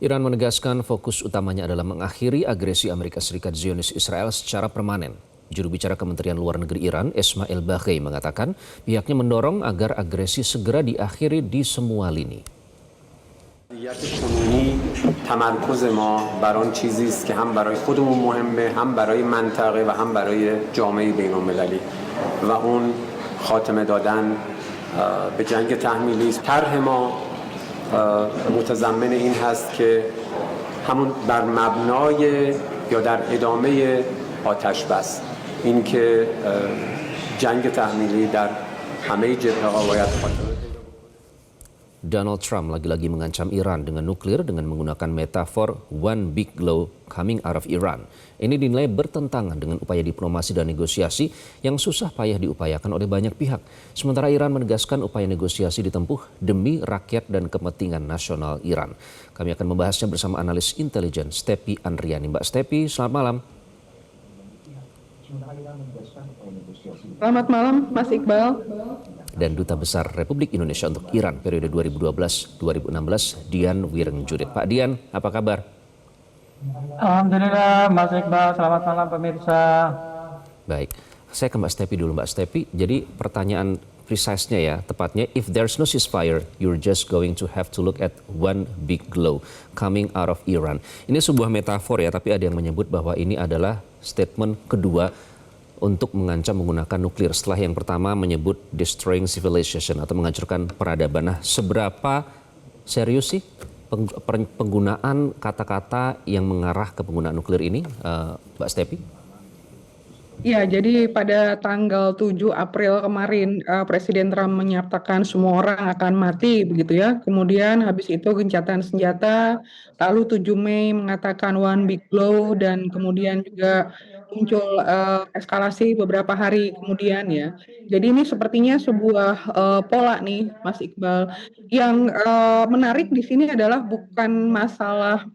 Iran menegaskan fokus utamanya adalah mengakhiri agresi Amerika Serikat Zionis Israel secara permanen. Juru bicara Kementerian Luar Negeri Iran, Esmail Baghei, mengatakan pihaknya mendorong agar agresi segera diakhiri di semua lini. کنونی تمرکز ما بر آن چیزی است که هم برای خودمون مهمه، هم برای منطقه و هم برای جامعه بین‌المللی و اون خاتمه دادن به جنگ تحمیلی است. طرح ما متضمن این هست که همون بر مبنای یا در ادامه آتش بس اینکه جنگ تحمیلی در همه جبهه‌ها باید خاتمه. Donald Trump lagi-lagi mengancam Iran dengan nuklir dengan menggunakan metafor one big blow coming out of Iran. Ini dinilai bertentangan dengan upaya diplomasi dan negosiasi yang susah payah diupayakan oleh banyak pihak. Sementara Iran menegaskan upaya negosiasi ditempuh demi rakyat dan kepentingan nasional Iran. Kami akan membahasnya bersama analis intelijen Stepi Andriani. Mbak Stepi, selamat malam. Selamat malam, Mas Iqbal. Dan Duta Besar Republik Indonesia untuk Iran periode 2012-2016, Dian Wirengjudit. Pak Dian, apa kabar? Alhamdulillah, Mas Iqbal. Selamat malam pemirsa. Baik, saya ke Mbak Stepi dulu. Mbak Stepi, jadi pertanyaan precise-nya ya, tepatnya, if there's no ceasefire, you're just going to have to look at one big blow coming out of Iran. Ini sebuah metafor ya, tapi ada yang menyebut bahwa ini adalah statement kedua untuk mengancam menggunakan nuklir setelah yang pertama menyebut destroying civilization atau menghancurkan peradaban. Nah, seberapa serius sih penggunaan kata-kata yang mengarah ke penggunaan nuklir ini, Mbak Stepi? Ya, jadi pada tanggal 7 April kemarin Presiden Trump menyatakan semua orang akan mati begitu ya. Kemudian habis itu gencatan senjata, lalu 7 Mei mengatakan one big blow dan kemudian juga muncul eskalasi beberapa hari kemudian ya. Jadi ini sepertinya sebuah pola nih Mas Iqbal. Yang menarik di sini adalah bukan masalah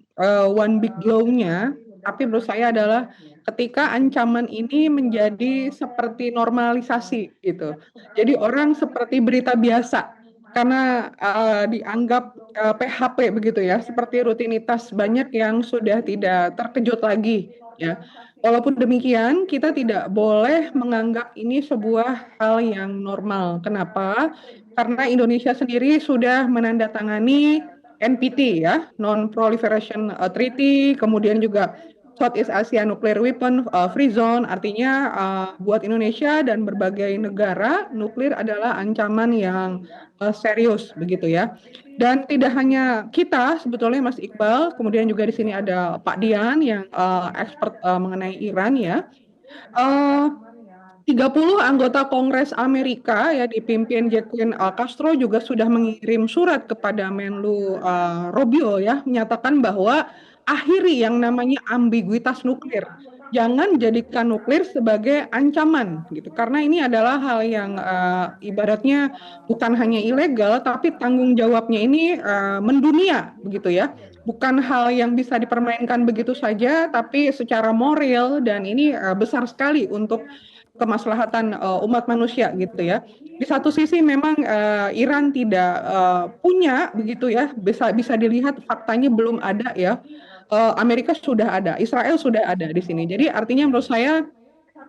one big blow-nya, tapi menurut saya adalah ketika ancaman ini menjadi seperti normalisasi gitu. Jadi orang seperti berita biasa karena dianggap PHP begitu ya, seperti rutinitas, banyak yang sudah tidak terkejut lagi ya. Walaupun demikian, kita tidak boleh menganggap ini sebuah hal yang normal. Kenapa? Karena Indonesia sendiri sudah menandatangani NPT ya, Non-Proliferation Treaty, kemudian juga Southeast Asia Nuclear Weapon Free Zone, artinya buat Indonesia dan berbagai negara, nuklir adalah ancaman yang serius begitu ya. Dan tidak hanya kita sebetulnya Mas Iqbal, kemudian juga di sini ada Pak Dian yang expert mengenai Iran ya. 30 anggota Kongres Amerika ya dipimpin Jacqueline Castro juga sudah mengirim surat kepada Menlu Rubio ya, menyatakan bahwa akhiri yang namanya ambiguitas nuklir. Jangan jadikan nuklir sebagai ancaman gitu, karena ini adalah hal yang ibaratnya bukan hanya ilegal tapi tanggung jawabnya ini mendunia begitu ya. Bukan hal yang bisa dipermainkan begitu saja, tapi secara moral dan ini besar sekali untuk kemaslahatan umat manusia gitu ya. Di satu sisi memang Iran tidak punya begitu ya, bisa dilihat faktanya belum ada ya. Amerika sudah ada, Israel sudah ada di sini. Jadi artinya menurut saya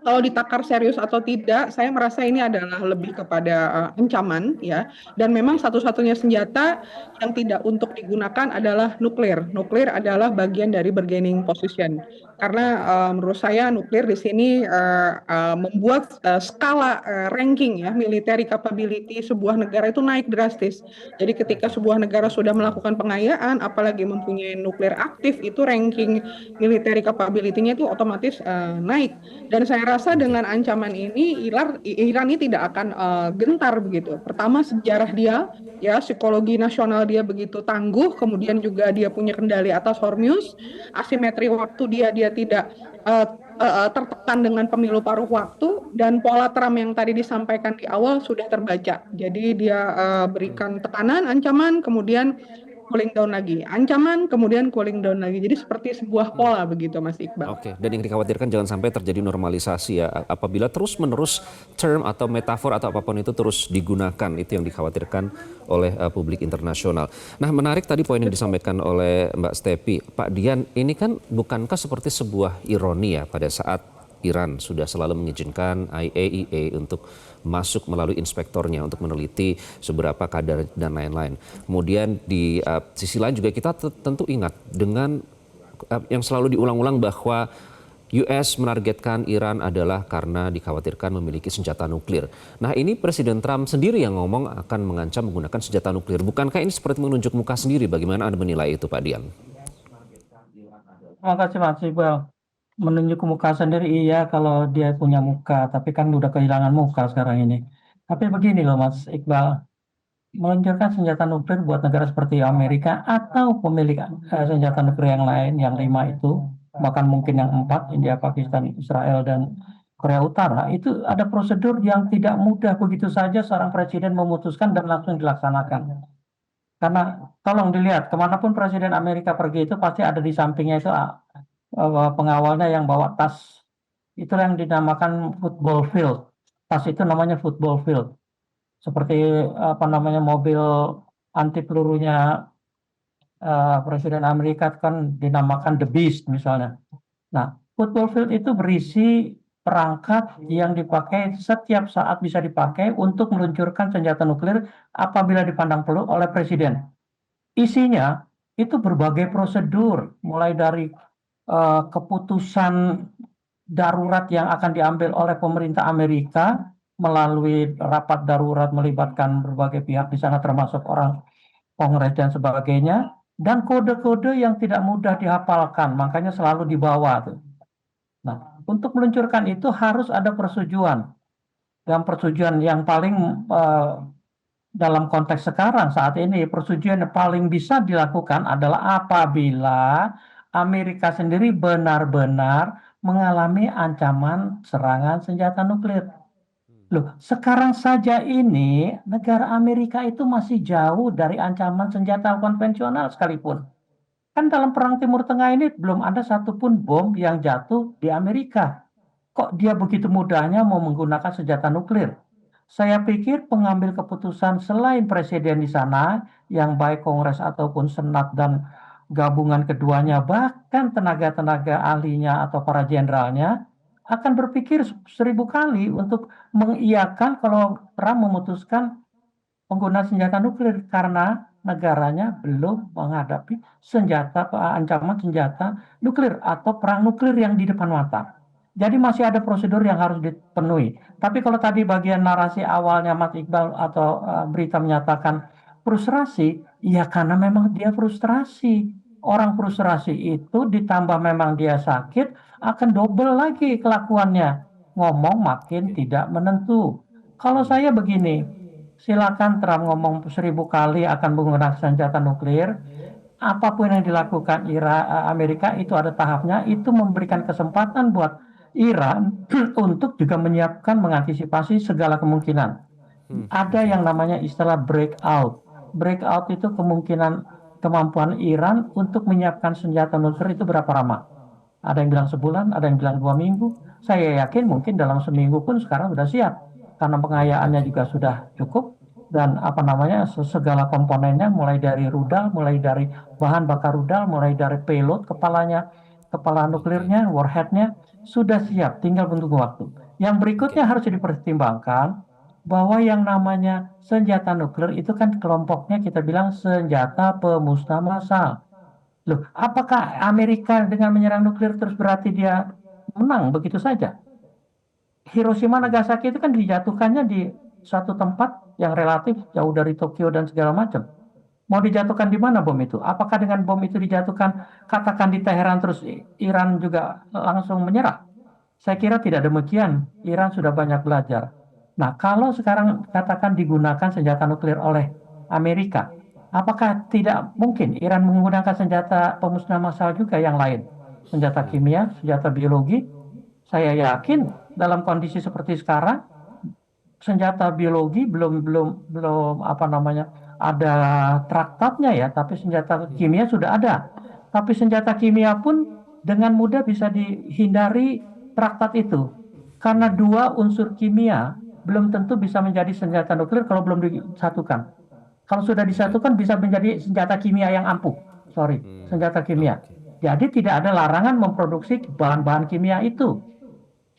kalau ditakar serius atau tidak, saya merasa ini adalah lebih kepada ancaman ya. Dan memang satu-satunya senjata yang tidak untuk digunakan adalah nuklir. Nuklir adalah bagian dari bargaining position. Karena menurut saya nuklir di sini membuat skala ranking ya, military capability sebuah negara itu naik drastis. Jadi ketika sebuah negara sudah melakukan pengayaan, apalagi mempunyai nuklir aktif, itu ranking military capability-nya itu otomatis naik. Dan saya rasa dengan ancaman ini Iran ini tidak akan gentar begitu. Pertama sejarah dia, ya psikologi nasional dia begitu tangguh, kemudian juga dia punya kendali atas Hormuz, asimetri waktu dia tidak tertekan dengan pemilu paruh waktu, dan pola Trump yang tadi disampaikan di awal sudah terbaca. Jadi dia berikan tekanan, ancaman, kemudian cooling down lagi. Ancaman, kemudian cooling down lagi. Jadi seperti sebuah pola begitu, Mas Iqbal. Oke, dan yang dikhawatirkan jangan sampai terjadi normalisasi ya. Apabila terus-menerus term atau metafor atau apapun itu terus digunakan, itu yang dikhawatirkan oleh publik internasional. Nah, menarik tadi poin yang disampaikan oleh Mbak Stepi. Pak Dian, ini kan bukankah seperti sebuah ironi ya pada saat Iran sudah selalu mengizinkan IAEA untuk masuk melalui inspektornya untuk meneliti seberapa kadar dan lain-lain. Kemudian di sisi lain juga kita tentu ingat dengan yang selalu diulang-ulang bahwa US menargetkan Iran adalah karena dikhawatirkan memiliki senjata nuklir. Nah, ini Presiden Trump sendiri yang ngomong akan mengancam menggunakan senjata nuklir. Bukankah ini seperti menunjuk muka sendiri? Bagaimana Anda menilai itu, Pak Dian? Terima kasih Mas Iqbal. Menunjuk muka sendiri iya kalau dia punya muka, tapi kan udah kehilangan muka sekarang ini. Tapi begini loh Mas Iqbal, meluncurkan senjata nuklir buat negara seperti Amerika atau pemilik senjata nuklir yang lain, yang 5 itu, bahkan mungkin yang 4, India, Pakistan, Israel, dan Korea Utara, itu ada prosedur yang tidak mudah begitu saja seorang presiden memutuskan dan langsung dilaksanakan. Karena tolong dilihat, kemanapun Presiden Amerika pergi itu pasti ada di sampingnya itu pengawalnya yang bawa tas. Itulah yang dinamakan football field. Tas itu namanya football field. Seperti mobil anti pelurunya Presiden Amerika kan dinamakan The Beast misalnya. Nah, football field itu berisi perangkat yang dipakai setiap saat bisa dipakai untuk meluncurkan senjata nuklir apabila dipandang perlu oleh presiden. Isinya itu berbagai prosedur, mulai dari keputusan darurat yang akan diambil oleh pemerintah Amerika melalui rapat darurat melibatkan berbagai pihak di sana termasuk orang Kongres dan sebagainya, dan kode-kode yang tidak mudah dihafalkan, makanya selalu dibawa tuh. Nah, untuk meluncurkan itu harus ada persetujuan. Dan persetujuan yang paling dalam konteks sekarang saat ini, persetujuan yang paling bisa dilakukan adalah apabila Amerika sendiri benar-benar mengalami ancaman serangan senjata nuklir. Loh, sekarang saja ini negara Amerika itu masih jauh dari ancaman senjata konvensional sekalipun. Kan dalam Perang Timur Tengah ini belum ada satupun bom yang jatuh di Amerika. Kok dia begitu mudahnya mau menggunakan senjata nuklir? Saya pikir pengambil keputusan selain presiden di sana, yang baik Kongres ataupun Senat dan gabungan keduanya, bahkan tenaga-tenaga ahlinya atau para jenderalnya, akan berpikir 1000 kali untuk mengiyakan kalau Trump memutuskan penggunaan senjata nuklir karena negaranya belum menghadapi ancaman senjata nuklir atau perang nuklir yang di depan mata. Jadi masih ada prosedur yang harus dipenuhi. Tapi kalau tadi bagian narasi awalnya Mas Iqbal atau berita menyatakan frustrasi, ya karena memang dia frustrasi. Orang frustrasi itu ditambah memang dia sakit, akan double lagi kelakuannya. Ngomong makin tidak menentu. Kalau saya begini, silakan Trump ngomong 1000 kali akan menggunakan senjata nuklir. Apapun yang dilakukan Amerika itu ada tahapnya, itu memberikan kesempatan buat Iran untuk juga menyiapkan mengantisipasi segala kemungkinan. Ada yang namanya istilah breakout. Breakout itu kemampuan Iran untuk menyiapkan senjata nuklir itu berapa lama. Ada yang bilang sebulan, ada yang bilang 2 minggu. Saya yakin mungkin dalam seminggu pun sekarang sudah siap. Karena pengayaannya juga sudah cukup. Dan segala komponennya mulai dari rudal, mulai dari bahan bakar rudal, mulai dari payload kepala nuklirnya, warheadnya, sudah siap, tinggal menunggu waktu. Yang berikutnya harus dipertimbangkan bahwa yang namanya senjata nuklir itu kan kelompoknya kita bilang senjata pemusnah massal. Loh, apakah Amerika dengan menyerang nuklir terus berarti dia menang begitu saja? Hiroshima Nagasaki itu kan dijatuhkannya di satu tempat yang relatif jauh dari Tokyo dan segala macam. Mau dijatuhkan di mana bom itu? Apakah dengan bom itu dijatuhkan katakan di Teheran terus Iran juga langsung menyerah? Saya kira tidak demikian. Iran sudah banyak belajar. Nah, kalau sekarang katakan digunakan senjata nuklir oleh Amerika, apakah tidak mungkin Iran menggunakan senjata pemusnah massal juga yang lain? Senjata kimia, senjata biologi? Saya yakin dalam kondisi seperti sekarang senjata biologi belum ada traktatnya ya, tapi senjata kimia sudah ada. Tapi senjata kimia pun dengan mudah bisa dihindari traktat itu. Karena dua unsur kimia belum tentu bisa menjadi senjata nuklir kalau belum disatukan. Kalau sudah disatukan bisa menjadi senjata kimia yang ampuh. Sorry, senjata kimia. Oke. Jadi tidak ada larangan memproduksi bahan-bahan kimia itu.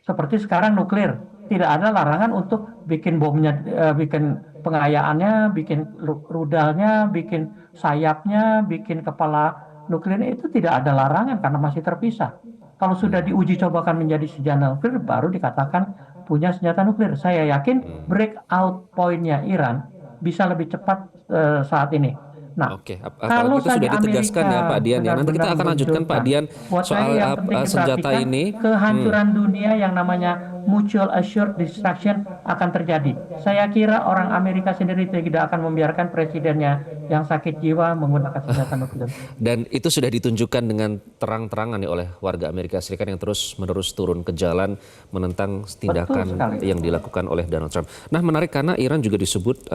Seperti sekarang nuklir, tidak ada larangan untuk bikin bomnya, bikin pengayaannya, bikin rudalnya, bikin sayapnya, bikin kepala nuklirnya itu tidak ada larangan karena masih terpisah. Kalau sudah diuji cobakan menjadi senjata nuklir, baru dikatakan punya senjata nuklir. Saya yakin breakout point-nya Iran bisa lebih cepat saat ini. Nah, Oke, kalau apalagi itu sudah saja ditegaskan ya Amerika Pak Dian ya. Nanti kita benar-benar akan lanjutkan Pak meluncurkan, Dian buat soal saya yang penting senjata diperhatikan, ini. kehancuran dunia yang namanya mutual assured destruction akan terjadi. Saya kira orang Amerika sendiri tidak akan membiarkan presidennya yang sakit jiwa menggunakan senjata nuklir. Dan itu sudah ditunjukkan dengan terang-terangan ya oleh warga Amerika Serikat yang terus-menerus turun ke jalan menentang tindakan sekali. yang dilakukan oleh Donald Trump. Nah, menarik karena Iran juga disebut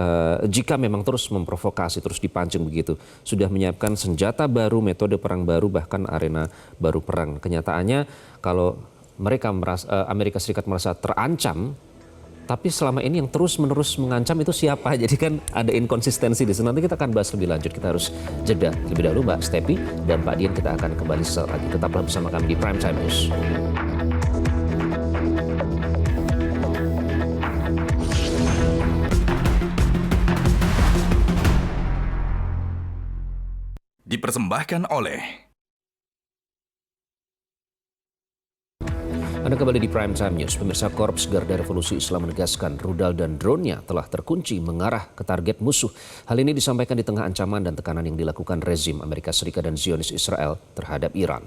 jika memang terus memprovokasi, terus dipancing begitu, sudah menyiapkan senjata baru, metode perang baru, bahkan arena baru perang. Kenyataannya kalau mereka Amerika Serikat merasa terancam, tapi selama ini yang terus-menerus mengancam itu siapa? Jadi kan ada inkonsistensi di sana. Nanti kita akan bahas lebih lanjut. Kita harus jeda lebih dahulu Mbak Stepi dan Pak Dian. Kita akan kembali sesaat lagi. Tetaplah bersama kami di Prime Time News. Dipersembahkan oleh Anda kembali di Prime Time News. Pemirsa, Korps Garda Revolusi Islam menegaskan rudal dan drone-nya telah terkunci mengarah ke target musuh. Hal ini disampaikan di tengah ancaman dan tekanan yang dilakukan rezim Amerika Serikat dan Zionis Israel terhadap Iran.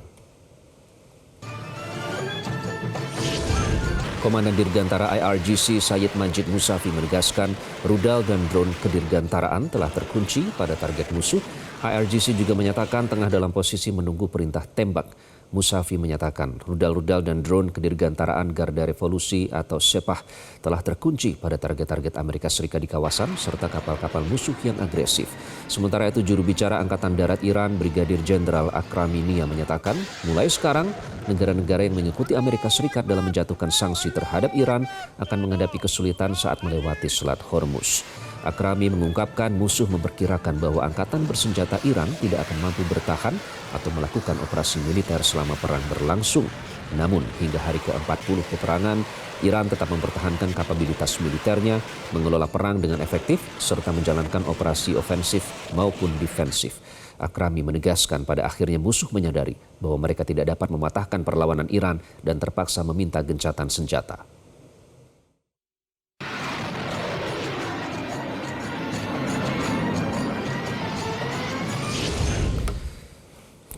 Komandan Dirgantara IRGC Sayyid Majid Musafi menegaskan rudal dan drone kedirgantaraan telah terkunci pada target musuh. IRGC juga menyatakan tengah dalam posisi menunggu perintah tembak. Musafi menyatakan rudal-rudal dan drone kedirgantaraan Garda Revolusi atau Sepah telah terkunci pada target-target Amerika Serikat di kawasan serta kapal-kapal musuh yang agresif. Sementara itu juru bicara Angkatan Darat Iran Brigadir Jenderal Akrami Nia menyatakan mulai sekarang negara-negara yang mengikuti Amerika Serikat dalam menjatuhkan sanksi terhadap Iran akan menghadapi kesulitan saat melewati Selat Hormuz. Akrami mengungkapkan musuh memperkirakan bahwa angkatan bersenjata Iran tidak akan mampu bertahan atau melakukan operasi militer selama perang berlangsung. Namun hingga hari ke-40 peperangan, Iran tetap mempertahankan kapabilitas militernya, mengelola perang dengan efektif, serta menjalankan operasi ofensif maupun defensif. Akrami menegaskan pada akhirnya musuh menyadari bahwa mereka tidak dapat mematahkan perlawanan Iran dan terpaksa meminta gencatan senjata.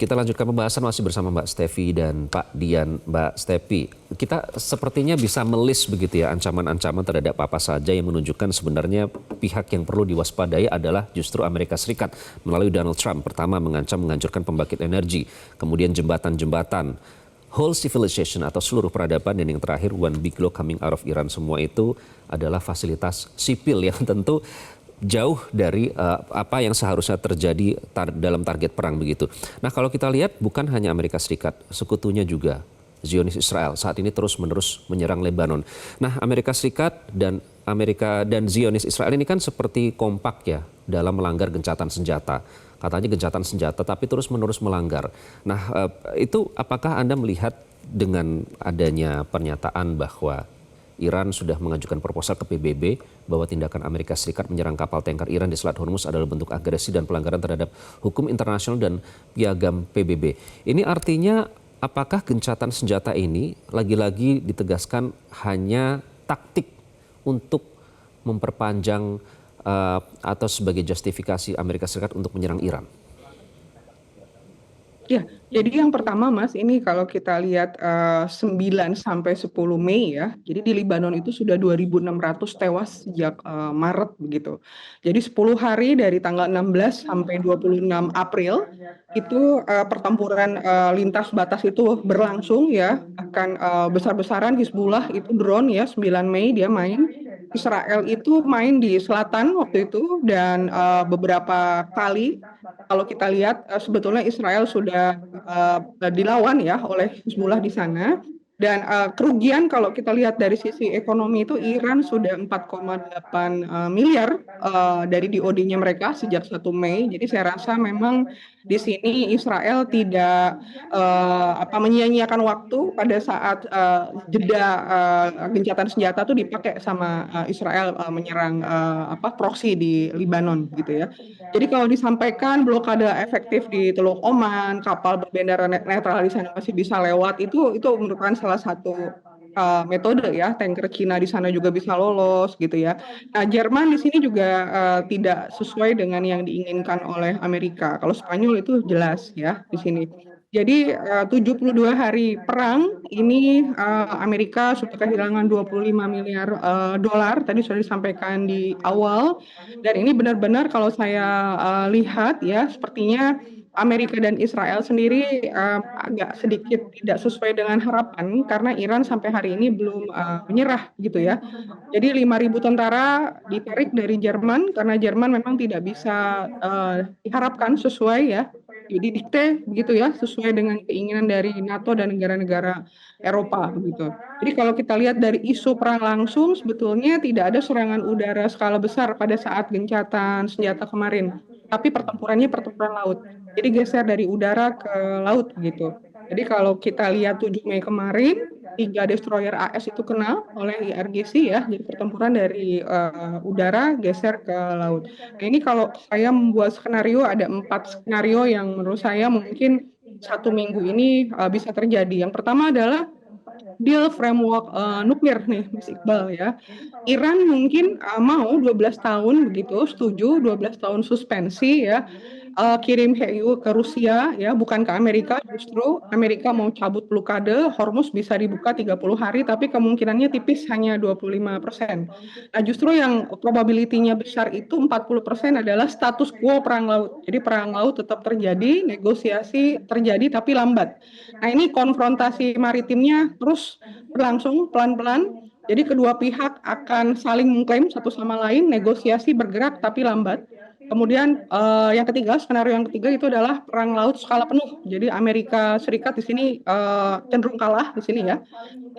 Kita lanjutkan pembahasan masih bersama Mbak Stefi dan Pak Dian. Mbak Stefi, kita sepertinya bisa melis begitu ya ancaman-ancaman terhadap apa saja yang menunjukkan sebenarnya pihak yang perlu diwaspadai adalah justru Amerika Serikat melalui Donald Trump. Pertama mengancam menghancurkan pembangkit energi, kemudian jembatan-jembatan, whole civilization atau seluruh peradaban, dan yang terakhir one big law coming out of Iran. Semua itu adalah fasilitas sipil yang tentu jauh dari apa yang seharusnya terjadi dalam target perang begitu. Nah, kalau kita lihat bukan hanya Amerika Serikat, sekutunya juga Zionis Israel saat ini terus-menerus menyerang Lebanon. Nah, Amerika Serikat dan Zionis Israel ini kan seperti kompak ya dalam melanggar gencatan senjata. Katanya gencatan senjata tapi terus-menerus melanggar. Nah, itu apakah Anda melihat dengan adanya pernyataan bahwa Iran sudah mengajukan proposal ke PBB bahwa tindakan Amerika Serikat menyerang kapal tanker Iran di Selat Hormuz adalah bentuk agresi dan pelanggaran terhadap hukum internasional dan piagam PBB. Ini artinya apakah gencatan senjata ini lagi-lagi ditegaskan hanya taktik untuk memperpanjang atau sebagai justifikasi Amerika Serikat untuk menyerang Iran? Ya, jadi yang pertama Mas, ini kalau kita lihat 9 sampai 10 Mei ya, jadi di Libanon itu sudah 2.600 tewas sejak Maret begitu. Jadi 10 hari dari tanggal 16 sampai 26 April itu pertempuran lintas batas itu berlangsung ya, akan besar-besaran Hizbullah itu drone ya, 9 Mei dia main. Israel itu main di selatan waktu itu dan beberapa kali kalau kita lihat sebetulnya Israel sudah dilawan ya oleh Hizbullah di sana. Dan kerugian kalau kita lihat dari sisi ekonomi itu Iran sudah 4,8 miliar dari DOD-nya mereka sejak 1 Mei. Jadi saya rasa memang di sini Israel tidak menyia-nyiakan waktu pada saat jeda gencatan senjata itu dipakai sama Israel menyerang proksi di Libanon gitu ya. Jadi kalau disampaikan blokade efektif di Teluk Oman, kapal berbendera netral di sana masih bisa lewat, itu merupakan salah satu metode ya, tanker Cina di sana juga bisa lolos gitu ya. Nah, Jerman di sini juga tidak sesuai dengan yang diinginkan oleh Amerika. Kalau Spanyol itu jelas ya di sini. Jadi 72 hari perang ini Amerika sudah kehilangan 25 miliar dolar tadi sudah disampaikan di awal, dan ini benar-benar kalau saya lihat ya sepertinya Amerika dan Israel sendiri agak sedikit tidak sesuai dengan harapan karena Iran sampai hari ini belum menyerah gitu ya. Jadi 5.000 tentara ditarik dari Jerman karena Jerman memang tidak bisa diharapkan sesuai ya, didikte begitu ya, sesuai dengan keinginan dari NATO dan negara-negara Eropa begitu. Jadi kalau kita lihat dari isu perang langsung sebetulnya tidak ada serangan udara skala besar pada saat gencatan senjata kemarin, tapi pertempurannya pertempuran laut. Jadi geser dari udara ke laut gitu. Jadi kalau kita lihat 7 Mei kemarin 3 destroyer AS itu kena oleh IRGC ya, jadi pertempuran dari udara geser ke laut. Nah ini kalau saya membuat skenario ada 4 skenario yang menurut saya mungkin 1 minggu ini bisa terjadi. Yang pertama adalah deal framework nuklir nih, Mas Iqbal ya. Iran mungkin mau 12 tahun begitu, setuju 12 tahun suspensi ya, kirim HEU ke Rusia ya, bukan ke Amerika, justru Amerika mau cabut blokade, Hormuz bisa dibuka 30 hari tapi kemungkinannya tipis hanya 25%. Nah, justru yang probability-nya besar itu 40% adalah status quo perang laut. Jadi perang laut tetap terjadi, negosiasi terjadi tapi lambat. Nah, ini konfrontasi maritimnya terus berlangsung pelan-pelan. Jadi kedua pihak akan saling mengklaim satu sama lain, negosiasi bergerak tapi lambat. Kemudian yang ketiga, skenario yang ketiga itu adalah perang laut skala penuh. Jadi Amerika Serikat di sini cenderung kalah di sini ya.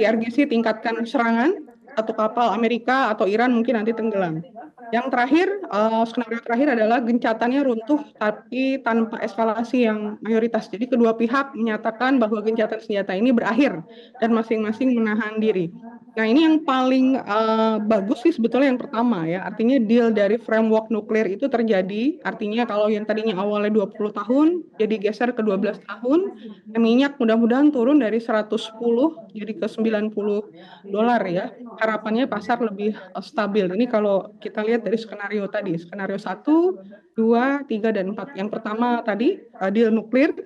IRGC tingkatkan serangan, satu kapal Amerika atau Iran mungkin nanti tenggelam. Yang terakhir, skenario terakhir adalah gencatannya runtuh tapi tanpa eskalasi yang mayoritas. Jadi kedua pihak menyatakan bahwa gencatan senjata ini berakhir dan masing-masing menahan diri. Nah ini yang paling bagus sih sebetulnya yang pertama ya, artinya deal dari framework nuklir itu terjadi, artinya kalau yang tadinya awalnya 20 tahun jadi geser ke 12 tahun, minyak mudah-mudahan turun dari 110 jadi ke $90 ya, harapannya pasar lebih stabil. Ini kalau kita lihat dari skenario tadi, skenario 1, 2, 3, dan 4. Yang pertama tadi deal nuklir,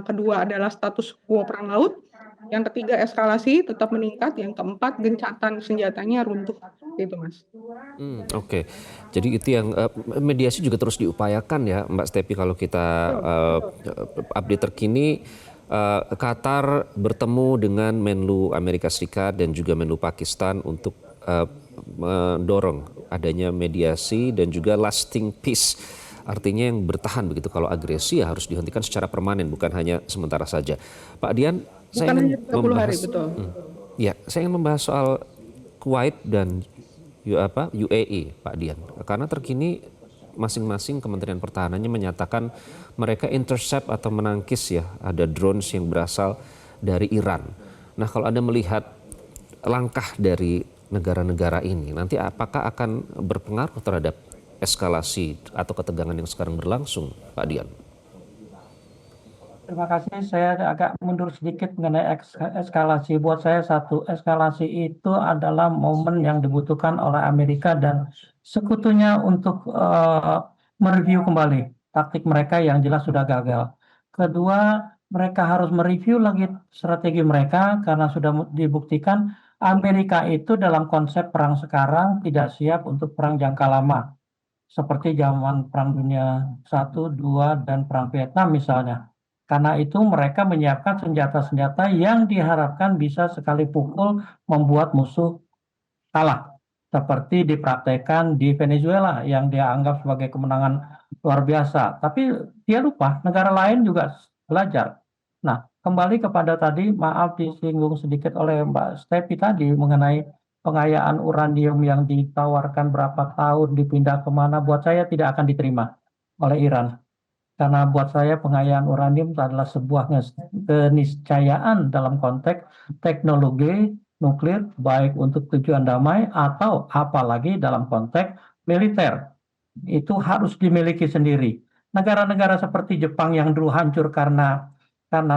kedua adalah status quo perang laut, yang ketiga eskalasi tetap meningkat, yang keempat gencatan senjatanya runtuh, gitu Mas. Oke. Jadi itu yang mediasi juga terus diupayakan ya Mbak Stepi. Kalau kita update terkini, Qatar bertemu dengan Menlu Amerika Serikat dan juga Menlu Pakistan untuk mendorong adanya mediasi dan juga lasting peace. Artinya yang bertahan begitu. Kalau agresi ya harus dihentikan secara permanen, bukan hanya sementara saja. Pak Dian, saya Bukan ingin hanya 30 hari, membahas, betul. ya, saya ingin membahas soal Kuwait dan UAE, Pak Dian. Karena terkini masing-masing Kementerian Pertahanannya menyatakan mereka intercept atau menangkis ya, ada drones yang berasal dari Iran. Nah, kalau Anda melihat langkah dari negara-negara ini, nanti apakah akan berpengaruh terhadap eskalasi atau ketegangan yang sekarang berlangsung, Pak Dian? Terima kasih. Saya agak mundur sedikit mengenai eskalasi. Buat saya satu, eskalasi itu adalah momen yang dibutuhkan oleh Amerika dan sekutunya untuk mereview kembali taktik mereka yang jelas sudah gagal. Kedua, mereka harus mereview lagi strategi mereka karena sudah dibuktikan Amerika itu dalam konsep perang sekarang tidak siap untuk perang jangka lama. Seperti zaman Perang Dunia I, II, dan Perang Vietnam misalnya. Karena itu mereka menyiapkan senjata-senjata yang diharapkan bisa sekali pukul membuat musuh kalah. seperti dipraktekkan di Venezuela yang dia anggap sebagai kemenangan luar biasa. Tapi dia lupa negara lain juga belajar. Nah, kembali kepada tadi, maaf disinggung sedikit oleh Mbak Stepi tadi mengenai pengayaan uranium yang ditawarkan berapa tahun dipindah kemana, buat saya tidak akan diterima oleh Iran. Karena buat saya pengayaan uranium adalah sebuah keniscayaan dalam konteks teknologi nuklir, baik untuk tujuan damai atau apalagi dalam konteks militer. Itu harus dimiliki sendiri. Negara-negara seperti Jepang yang dulu hancur karena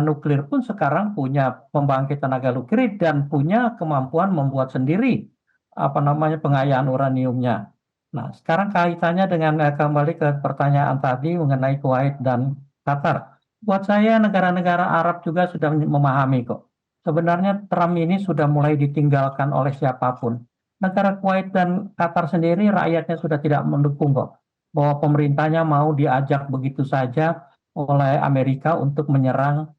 nuklir pun sekarang punya pembangkit tenaga nuklir dan punya kemampuan membuat sendiri pengayaan uraniumnya. Nah, sekarang kaitannya dengan kembali ke pertanyaan tadi mengenai Kuwait dan Qatar. Buat saya negara-negara Arab juga sudah memahami kok. Sebenarnya Trump ini sudah mulai ditinggalkan oleh siapapun. Negara Kuwait dan Qatar sendiri rakyatnya sudah tidak mendukung kok. Bahwa pemerintahnya mau diajak begitu saja oleh Amerika untuk menyerang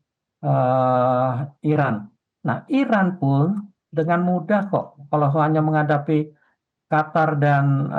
Iran. Nah, Iran pun dengan mudah kok kalau hanya menghadapi Qatar dan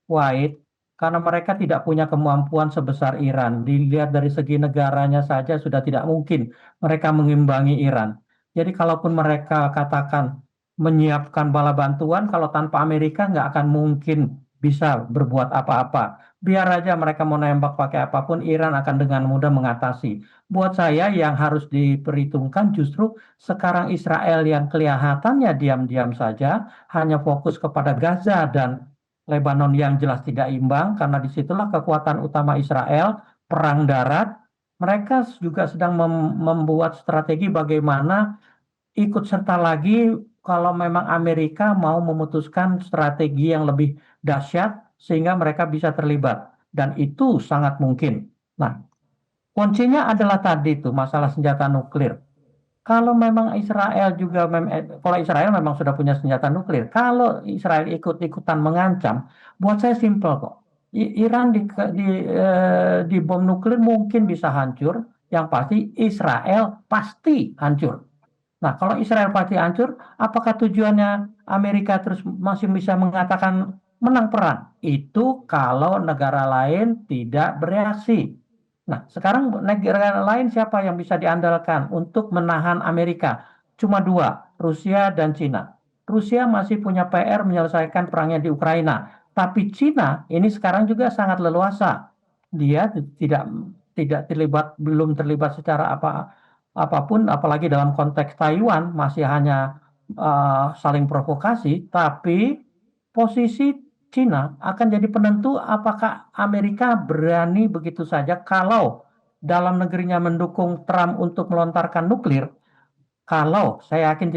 Kuwait karena mereka tidak punya kemampuan sebesar Iran. Dilihat dari segi negaranya saja sudah tidak mungkin mereka mengimbangi Iran. Jadi kalaupun mereka katakan menyiapkan bala bantuan, kalau tanpa Amerika nggak akan mungkin bisa berbuat apa-apa. Biar aja mereka mau nembak pakai apapun, Iran akan dengan mudah mengatasi. Buat saya yang harus diperhitungkan justru sekarang Israel yang kelihatannya diam-diam saja, hanya fokus kepada Gaza dan Lebanon yang jelas tidak imbang, karena disitulah kekuatan utama Israel, perang darat. Mereka juga sedang membuat strategi bagaimana ikut serta lagi kalau memang Amerika mau memutuskan strategi yang lebih dahsyat sehingga mereka bisa terlibat. Dan itu sangat mungkin. Nah, kuncinya adalah tadi tuh masalah senjata nuklir. Kalau memang Israel juga, kalau Israel memang sudah punya senjata nuklir, kalau Israel ikut-ikutan mengancam, buat saya simpel kok. Iran di bom nuklir mungkin bisa hancur, yang pasti Israel pasti hancur. Nah, kalau Israel pasti hancur, apakah tujuannya Amerika terus masih bisa mengatakan menang perang? Itu kalau negara lain tidak bereaksi. Nah, sekarang negara lain siapa yang bisa diandalkan untuk menahan Amerika? Cuma dua, Rusia dan Cina. Rusia masih punya PR menyelesaikan perangnya di Ukraina, tapi Cina ini sekarang juga sangat leluasa. Dia tidak terlibat, belum terlibat secara apapun, apalagi dalam konteks Taiwan masih hanya saling provokasi, tapi posisi Cina akan jadi penentu apakah Amerika berani begitu saja kalau dalam negerinya mendukung Trump untuk melontarkan nuklir. Kalau saya yakin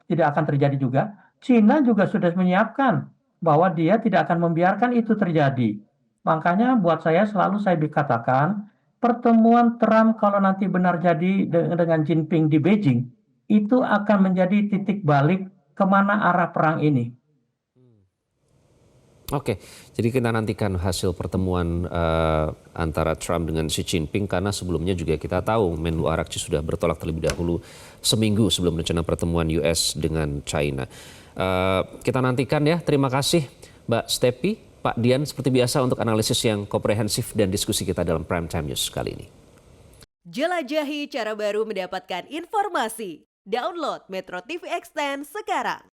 tidak akan terjadi juga, Cina juga sudah menyiapkan bahwa dia tidak akan membiarkan itu terjadi. Makanya buat saya selalu saya dikatakan pertemuan Trump kalau nanti benar jadi dengan Jinping di Beijing itu akan menjadi titik balik kemana arah perang ini. Oke, jadi kita nantikan hasil pertemuan antara Trump dengan Xi Jinping karena sebelumnya juga kita tahu Menlu Arakci sudah bertolak terlebih dahulu seminggu sebelum rencana pertemuan US dengan China. Kita nantikan ya, terima kasih Mbak Stepi, Pak Dian seperti biasa untuk analisis yang komprehensif dan diskusi kita dalam Prime Time News kali ini. Jelajahi cara baru mendapatkan informasi. Download Metro TV Extend sekarang.